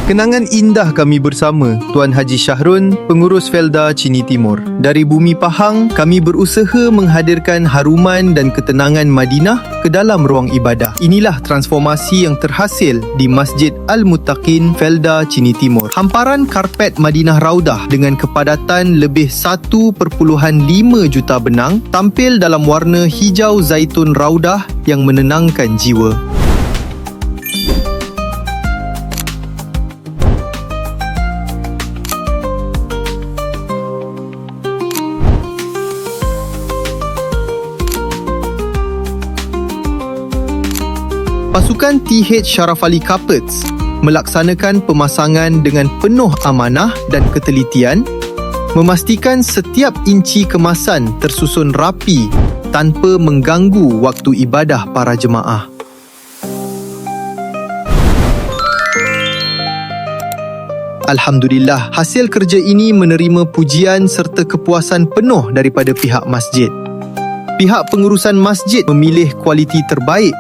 Kenangan indah kami bersama Tuan Haji Syahrun, pengurus Felda Chini Timur. Dari bumi Pahang, kami berusaha menghadirkan haruman dan ketenangan Madinah ke dalam ruang ibadah. Inilah transformasi yang terhasil di Masjid Al-Muttaqin Felda Chini Timur. Hamparan karpet Madinah Raudah dengan kepadatan lebih 1.5 juta benang tampil dalam warna hijau zaitun Raudah yang menenangkan jiwa. Pasukan TH Sharaf Ali Carpets melaksanakan pemasangan dengan penuh amanah dan ketelitian, memastikan setiap inci kemasan tersusun rapi tanpa mengganggu waktu ibadah para jemaah. Alhamdulillah, hasil kerja ini menerima pujian serta kepuasan penuh daripada pihak masjid. Pihak pengurusan masjid memilih kualiti terbaik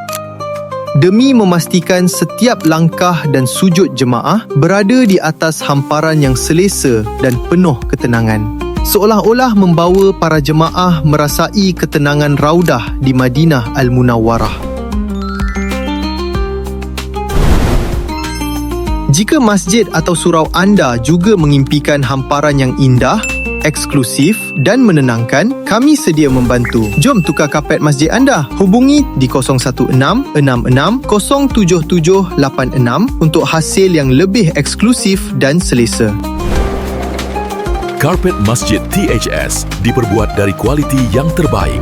demi memastikan setiap langkah dan sujud jemaah berada di atas hamparan yang selesa dan penuh ketenangan. Seolah-olah membawa para jemaah merasai ketenangan Raudah di Madinah Al-Munawwarah. Jika masjid atau surau anda juga mengimpikan hamparan yang indah, eksklusif dan menenangkan, kami sedia membantu. Jom tukar kapet masjid anda. Hubungi di 016-66-07786 untuk hasil yang lebih eksklusif dan selesa. Karpet Masjid THS diperbuat dari kualiti yang terbaik.